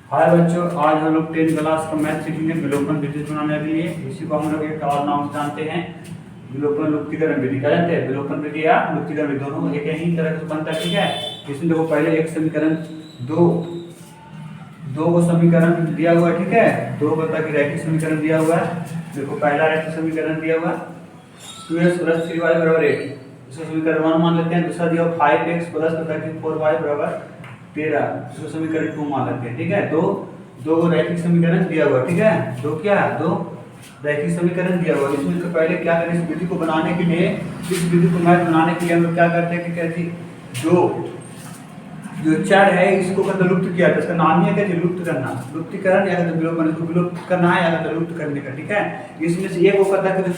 हाय बच्चों, आज हम लोग 10th क्लास का मैथ सीखेंगे विलोपन विधि बनाने के लिए। इसी को हम लोग एक और नाम से जानते हैं, विलोपन लुप्तीकरण विधि। क्या जानते हैं? विलोपन विधि या लुप्तीकरण विधि दोनों एक ही तरह से बनता है। ठीक है, इसमें देखो पहले एक समीकरण दो को समीकरण दिया हुआ है। ठीक है, दो बता के रैखिक समीकरण दिया हुआ है। देखो पहला रैखिक समीकरण दिया हुआ है 2x + 3y = 8, इसको समीकरण 1 मान लेते हैं। दूसरा दिया 5x + 4y = 13, इसको समीकरण 2 मान लेते हैं। ठीक है, दो रैखिक समीकरण दिया हुआ। ठीक है, दो रैखिक समीकरण दिया हुआ। इसमें से पहले क्या करें, इस विधि को बनाने के लिए, इस विधि को मैथ बनाने के लिए हम लोग क्या करते हैं कि कहते जो चर है इसको कहते लुप्त किया जाता है। इसका नाम ही है कहते लुप्त करना, लुप्तीकरण या कहते विलोपन। इसको विलुप्त करना है या कहते लुप्त करने का। ठीक है, इसमें से एक वो कहता है कि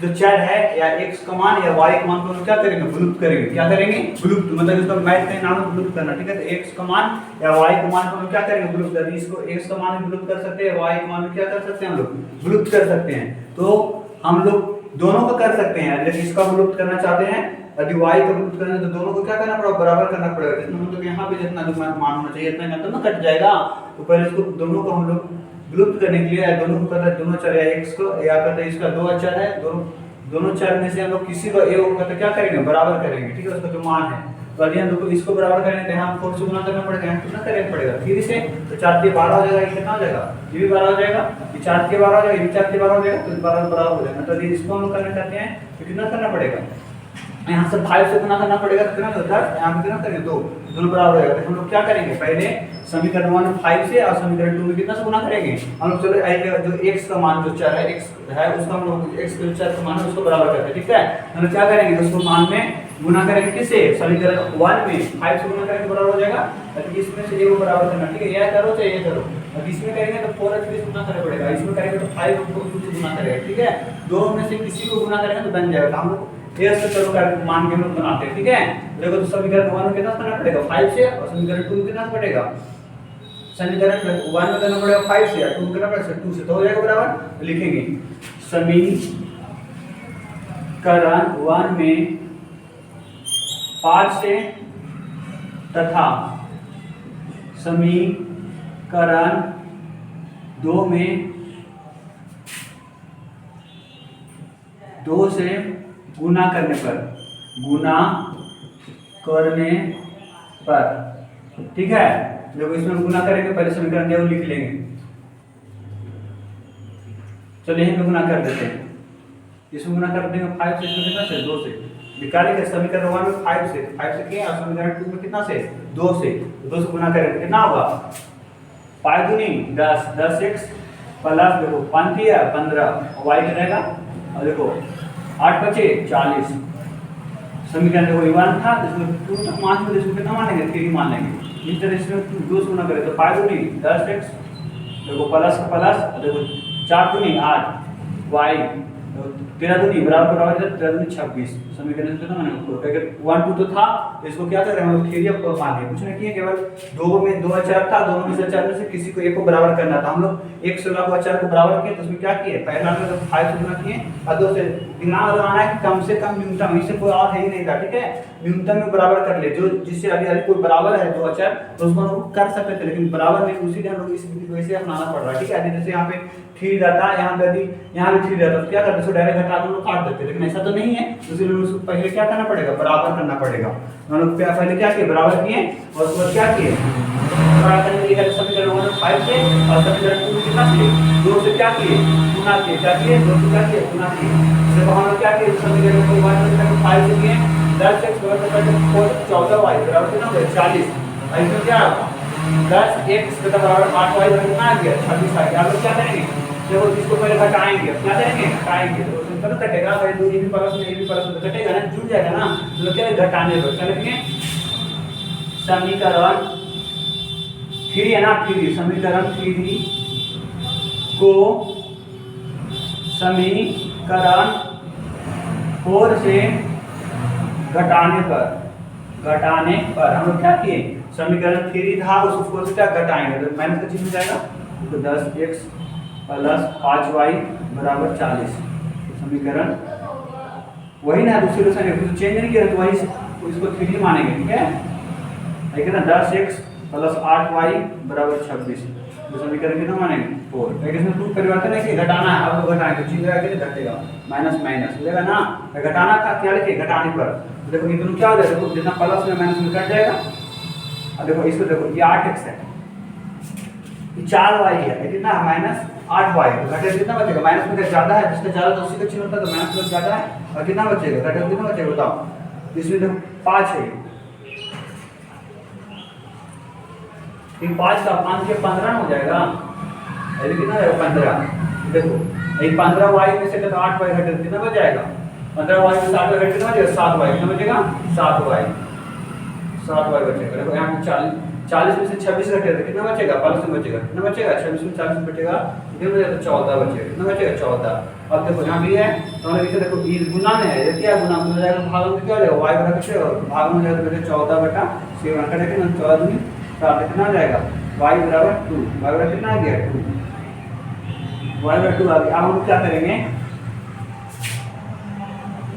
जो चर है या x का मान या y का मान को क्या करेंगे, विलुप्त करेंगे। क्या करेंगे? विलुप्त, मतलब इसका मैथ का नाम है विलुप्त करना। ठीक है, तो x का मान या y का मान को हम क्या करेंगे, विलुप्त करेंगे। इसको x का मान भी विलुप्त कर सकते हैं, y का मान भी क्या कर सकते हैं, हम लोग विलुप्त कर सकते हैं। तो हम लोग दोनों को कर सकते हैं। यदि इसका विलुप्त करना चाहते हैं, यदि y का विलुप्त करना है, तो दोनों को क्या करना पड़ेगा, बराबर करना पड़ेगा। जितना मतलब यहाँ पे जितना जो मान होना चाहिए इतना तो ना कट जाएगा। तो पहले इसको दोनों को हम लोग विलुप्त करने के लिए दोनों को कहते हैं, दोनों चर है x को या कहते हैं इसका दो अचर है, दोनों चर में से हम लोग किसी को एक को क्या करेंगे, बराबर करेंगे। ठीक है, उसका जो मान है, तो यदि हम लोग इसको बराबर करेंगे तो यहाँ 4 से गुना करना पड़ेगा। यहाँ कितना करना पड़ेगा 3 से, तो 4 के 12 हो जाएगा। ये कितना हो जाएगा, ये भी 12 हो जाएगा। ये 4 के 12 हो जाएगा, ये 4 के 12 हो जाएगा, तो 12 बराबर हो जाएगा। तो यदि इसको हम लोग करना चाहते हैं तो कितना करना पड़ेगा, यहाँ से 5 से गुना करना पड़ेगा। कितना होता है, यहाँ पे कितना करेंगे 2, दोनों बराबर हो जाएगा। तो हम लोग क्या करेंगे, पहले समीकरण 1 में 5 से और समीकरण 2 में कितना से गुना करेंगे हम लोग। चलो जो x का मान जो चर है x है, उसका हम लोग x के चर का मान है उसको बराबर करते हैं। ठीक है, हम लोग क्या करेंगे, उसको मान में गुना करेंगे। किससे? समीकरण 1 में 5 से गुना करेंगे बराबर हो जाएगा। तो इसमें से ये को बराबर करना। ठीक है, ये करो चाहे ये करो। अब इसमें करेंगे तो 4 से गुना करना पड़ेगा, इसमें करेंगे तो 5 को 2 से गुना करेंगे। ठीक है, दोनों में से किसी को गुना करेंगे तो बन जाएगा। हम लोग ये से चलो का मान के हम लोग बनाते हैं। ठीक है, देखो तो समीकरण 1 में कितना करना पड़ेगा 5 से, और समीकरण 2 में कितना पड़ेगा, समीकरण 1 में करना पड़ेगा 5 से, और 2 में करना पड़ेगा 2 से, तो हो जाएगा बराबर। तो लिखेंगे समीकरण 1 में 5 से तथा समीकरण 2 में 2 से गुना करने पर, ठीक है। देखो इसमें गुना करेंगे, पहले समीकरण दिया वो लिख लेंगे। चलो यहीं पे गुना कर देते हैं, इसमें गुना कर देंगे 5 से, इसमें कितना से 2 से निकालेंगे। समीकरण 1 में 5 से किए, और समीकरण 2 में कितना से 2 से, 2 से गुना करेंगे कितना होगा 5 दूनी 10, 10x प्लस देखो 5 किया 15 y रहेगा, और देखो 8 बचे 40। समीकरण देखो 1 था, इसमें 2 तक मान में इसमें कितना मानेंगे 3 मान लेंगे। इस तरह इसमें 2 से गुना करें तो 5 दूनी 10x, देखो प्लस का प्लस, देखो 4 दूनी 8 y, 13 दूनी बराबर 13 दूनी 26। समीकरण कितना माने 1 2 तो था, तो इसको क्या कर रहे हैं हम लोग, थ्योरी ऑफ मान लिया। कुछ नहीं किया, केवल दो में दो अचर था, दोनों में से अचर में से किसी को एक को बराबर करना था। हम लोग एक से को अचर को बराबर किए, तो उसमें क्या किए, पहला में तो 5 से गुना किए, और 2 से दिमाग लगाना है कि कम से कम न्यूनतम, इससे कोई और है ही नहीं था। ठीक है, न्यूनतम में बराबर कर ले, जो जिससे अभी कोई बराबर है दो अचर, तो उसको हम लोग कर सकते थे, लेकिन बराबर नहीं, उसी हम लोग इस विधि को ऐसे अपनाना पड़ रहा है। ठीक है, जैसे यहाँ पे 3 रहता, यहाँ पे यहाँ भी 3 रहता, तो क्या करते, डायरेक्ट घटा के लोग काट देते, लेकिन ऐसा तो नहीं है। इसलिए उसको पहले क्या करना पड़ेगा, बराबर करना पड़ेगा। हम लोग पहले क्या किए, बराबर किए, और उसके बाद क्या किए, बराबर करने के लिए समीकरण 1 में 5 से, और समीकरण 2 में कितना से 2 से क्या किए, गुना किए। क्या किए, 2 से क्या किए, गुना किए। जब हम लोग क्या किए, समीकरण को 5 से किए 10x + 14y बराबर कितना हो गया 40। इसमें क्या 10x बराबर 8y कितना आ गया 26 आ गया। अब क्या करेंगे, देखो इसको पहले घटाएंगे, क्या करेंगे, घटाएंगे, तो कब कटेगा भाई, दो ये भी प्लस में ये भी प्लस में कटेगा ना, जुड़ जाएगा ना। तो क्या घटाने दो, क्या लिखेंगे, समीकरण 3 है ना, 3 समीकरण 3 को समीकरण 4 से घटाने पर हम लोग क्या किए, समीकरण 3 था उसको 4 से क्या घटाएंगे, तो माइनस का चिन्ह हो जाएगा, तो 10x + 5y = 40। समीकरण वही ना, दूसरे से कुछ चेंज नहीं किया, तो वही इसको 3 मानेंगे। ठीक है, लेकिन 10x प्लस 8y बराबर 26। तो समीकरण कितना मानेंगे 4। लेकिन इसमें टू परिवर्तन है कि घटाना है, अब तो घटाएंगे तो चीज आगे घटेगा, माइनस माइनस मिलेगा ना। घटाना का क्या लिखे, घटाने पर देखो ये दोनों क्या हो जाएगा, देखो जितना प्लस में माइनस में कट जाएगा। अब देखो इसको देखो ये 8x है, ये 4y है, कितना माइनस 8y, तो घटे कितना बचेगा, माइनस में ज्यादा है, जिसका ज्यादा तो उसी का चिन्ह होता है, तो माइनस में ज्यादा है, और कितना बचेगा, घटे कितना बचेगा बताओ। इसमें देखो 5 है, 5 का 5 के 15 हो जाएगा, अरे कितना रहेगा 15। देखो ये 15y में से तो 8y घटे कितना बच जाएगा, 15y में 7y घटे कितना बचेगा 7y, कितना बचेगा 7y बचेगा। देखो यहाँ पे 40 में से 26 घटे तो कितना बचेगा, प्लस में बचेगा, कितना बचेगा 26 में 40 बचेगा, कितना बचेगा 14 बचेगा, कितना बचेगा 14। अब देखो यहाँ भी है तो हमने लिखा, देखो ये गुना में है, ये क्या गुना में हो जाएगा, भाग में क्या हो जाएगा y बराबर क्या होगा, भाग में हो जाएगा 14 बटा 7 का देखिए 14 दूनी 7 कितना आ जाएगा y बराबर 2, y बराबर कितना आ गया 2, y बराबर 2 आ गया। अब हम लोग क्या करेंगे,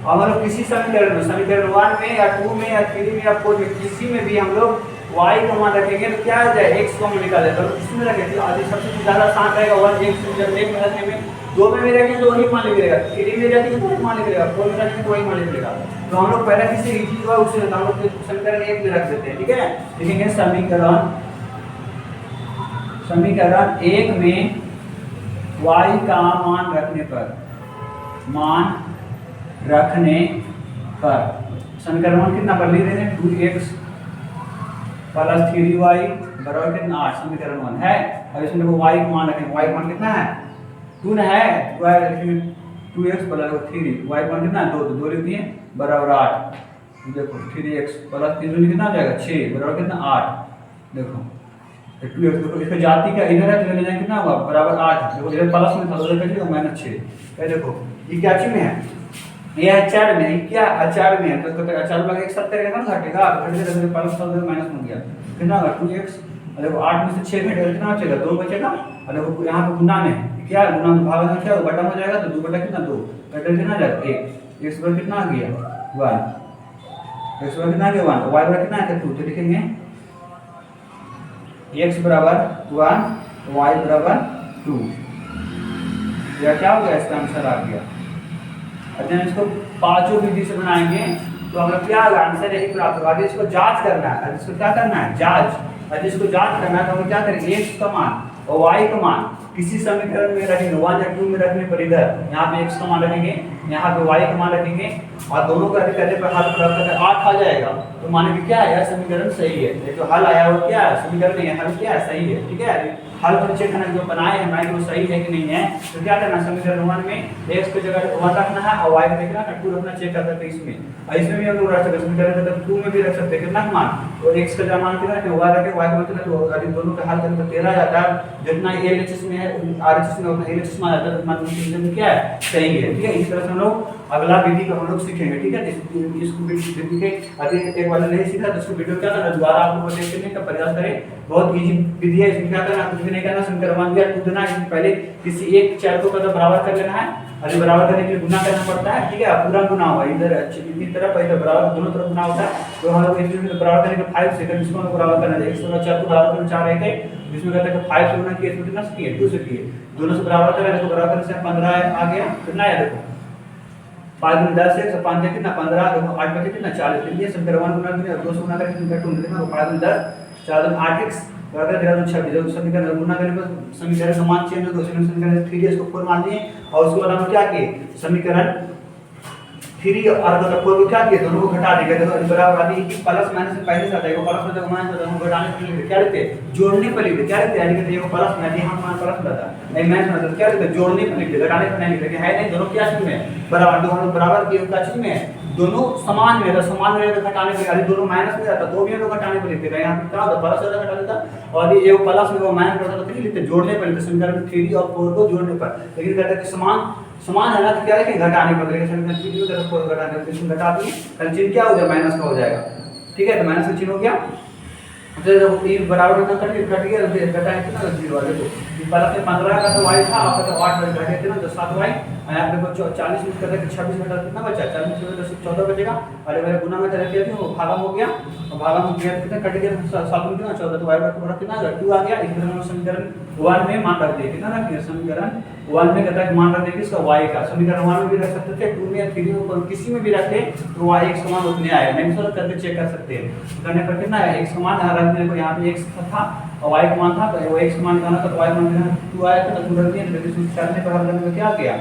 अब हम लोग किसी समीकरण 1 में या 2 में या 3 में या 4 में किसी में भी हम लोग y का मान रखेंगे तो क्या आ जाए x को हम निकाले, तो इसमें रखेंगे आदि सबसे ज्यादा आसान रहेगा 1 x जब 1 में रखने में, 2 में भी रखेंगे तो वही मान निकलेगा, 3 में रखेंगे तो वही मान निकलेगा, 4 में रखेंगे तो वही मान निकलेगा। तो हम लोग पहले किसी एक चीज को उससे हम लोग समीकरण 1 में रख देते हैं, ठीक है। लिखेंगे समीकरण 1 में y का मान रखने पर समीकरण 1 कितना पर लिख रहे हैं 2x प्लस 3y बराबर कितना 8, समीकरण 1 है। अब इसमें देखो y का मान रखेंगे, y का मान कितना है 2 ना है, 2x प्लस 3, y का मान कितना है 2, तो 2 लिख दिए बराबर 8। देखो 3x प्लस 3 कितना आ जाएगा 6 बराबर कितना 8। देखो 2x, देखो इसका जाति का इधर है तो ले जाएंगे कितना होगा बराबर 8, देखो इधर प्लस में था तो इधर कटेगा माइनस 6। देखो ये क्या चीज में है, ये अचार में है, क्या अचार में है, तो इसको अचार में एक साथ करेगा ना घटेगा, घटेगा तो प्लस और माइनस हो गया, कितना होगा 2x। देखो 8 में से 6 घटेगा कितना बचेगा 2 बचेगा। और देखो यहाँ पे गुना में क्या है, गुना में भाग में क्या होगा बटा हो जाएगा, तो 2 बटा कितना 2 घटेगा कितना आ जाएगा 1, x बराबर कितना आ गया 1, x बराबर कितना आ गया 1, y बराबर कितना है 2, तो लिखेंगे x बराबर 1 y बराबर 2, यह क्या हो गया इसका आंसर आ गया। अगर इसको पांचों विधि से बनाएंगे तो हमें क्या होगा आंसर यही प्राप्त होगा। इसको जांच करना है, इसको क्या करना है जांच, और जिसको जांच करना है तो हम क्या करेंगे x का मान और y का मान किसी समीकरण में रखेंगे 1 या 2 में रखने पर इधर यहाँ पे x का मान रखेंगे, यहाँ पे y का मान रखेंगे, और दोनों का करने पर हल प्राप्त करके 8 आ जाएगा, तो माने कि क्या है यह समीकरण सही है। देखो हल आया वो क्या है, समीकरण नहीं है, हल क्या है सही है, ठीक है। हल पर चेक करना जो बनाए हैं हमारे वो सही है कि नहीं है, तो क्या करना समीकरण 1 में x की जगह 1 रखना है और y को देखना है 2 रखना, चेक कर सकते हैं इसमें, और इसमें भी हम लोग रख सकते हैं समीकरण 2 में भी रख सकते हैं कितना मान, और x का जगह मान कितना है y रखे, y का मतलब तो अगर दोनों का हल करें तो 13 जाता है, जितना LHS में है RHS में उतना LHS में आ जाता है, तो मान क्या है सही है, ठीक है। इस तरह से हम लोग अगला विधि को हम लोग सीखेंगे, ठीक है। इसको विधि के अधिक एक बार नहीं सीखा तो इसको वीडियो क्या करना दोबारा आप लोगों को देखने का प्रयास करें, बहुत इजी विधि है, इसमें क्या करना कुछ भी नहीं करना, समीकरण दिया टू देना, इसमें पहले किसी एक चर को मतलब बराबर कर लेना है, और बराबर करने के लिए गुना करना पड़ता है, ठीक है। पूरा गुना हुआ इधर इतनी तरफ इधर बराबर दोनों तरफ गुना होता है, तो हम लोग इसमें बराबर करने के 5 सेकंड इसको हम बराबर करना है, 104 को बराबर करना चाह रहे थे, जिसमें कहते हैं 5 से गुना किए, इसमें कितना किए 2 से किए, दोनों से बराबर करें, देखो बराबर करने से 15 आ गया, कितना है देखो 5 में 10 है, 5 में कितना 15, देखो 8 में कितना 40, ये समीकरण 1 गुना किया 2 से गुना करें कितना 2 देखो 5 में 10 4 में 8x बराबर 13 में 26, जब समीकरण गुना करने पर समीकरण का मान चेंज हो तो समीकरण 3 इसको 4 मान दिए, और उसके बाद हम क्या किए समीकरण 3 और 4 को क्या किए दोनों को घटा देंगे, देखो बराबर आदि की प्लस माइनस से पहले से आता है, वो प्लस में जब माइनस आता है हम घटाने के लिए क्या लेते हैं जोड़ने पर लेते क्या लेते हैं, यानी कि ये प्लस में यदि हम मान प्लस लाता नहीं माइनस में तो क्या लेते जोड़ने पर लेते, घटाने पर नहीं लेते है नहीं, दोनों क्या चीज में बराबर, दोनों हम बराबर किए उनका चीज में दोनों समान में, तो समान में घटाने पर यदि दोनों माइनस में जाता तो भी हम लोग घटाने पर लेते हैं, यहाँ पे क्या होता प्लस वाला घटा देता, और ये प्लस में वो माइनस होता तो नहीं लेते जोड़ने पर लेते, समीकरण 3 और 4 को जोड़ने पर, लेकिन कहते हैं कि समान है ना तो क्या लिखेंगे घटाने पर, लेकिन समीकरण 3 की तरफ 4 घटाने पर इसमें घटा दिए चिन्ह क्या हो जाएगा माइनस का हो जाएगा, ठीक है। तो माइनस का चिन्ह हो गया। तो देखो ये बराबर में कट गया, तो घटा है कितना 0 वाले को पहला से 15 का तो y था, आपका तो 8 घटे थे ना, तो 7y यहाँ पे को 40 में करते 26 घटा कितना बचा, 40 में तो 14 बचेगा, अरे मेरे गुना में चले गया तो भागा हो गया, और भागा हो गया कितना कट गया 7 में कितना 14, तो y बराबर कितना 2 आ गया। इस तरह हम समीकरण 1 में मान रख दिए, कितना रख दिया समीकरण 1 में कहता है मान रख देंगे इसका y का, समीकरण 1 में भी रख सकते थे, 2 में या 3 में किसी में भी रखे तो y एक समान उतने आएगा, नहीं सर करके चेक कर सकते हैं, करने पर कितना है एक समान रख देने को, यहाँ पे x था और y का मान था, तो वो x मान करना था, तो y मान 2 आया था, तो 2 रख दिया, तो इसको करने पर हल करने में क्या गया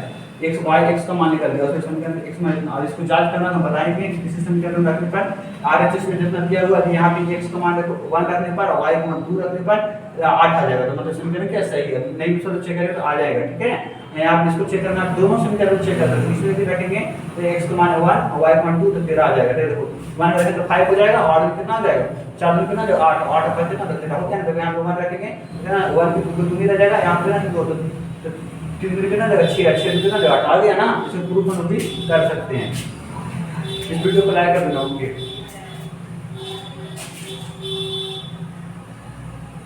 x y x का मान निकल गया, उसे समीकरण x माइनस, और इसको जांच करना हम बताएंगे कि किसी समीकरण में रखने पर RHS में जितना दिया हुआ है यहाँ पे x का मान रखो 1 रखने पर और y का मान 2 रखने पर 8 आ जाएगा, तो मतलब समीकरण क्या सही है, नहीं तो चेक करेंगे तो आ जाएगा, ठीक है। आप इसको चेक करना, दोनों समीकरण चेक कर सकते हैं, इसमें भी रखेंगे तो x का मान 1 और y का मान 2, तो 13 आ जाएगा, देखो 1 रखेंगे तो 5 हो जाएगा, और कितना आ जाएगा 4 में कितना जो 8 8 पर कितना तो देखो क्या, तो यहाँ पे 1 रखेंगे ना 1 की 2 रह जाएगा, यहाँ पे ना 2 तो 3 में कितना जाएगा 6 6 में कितना जाएगा 8 आ गया ना, इसे प्रूफ हम भी कर सकते हैं। इस वीडियो को लाइक कर देना। ओके।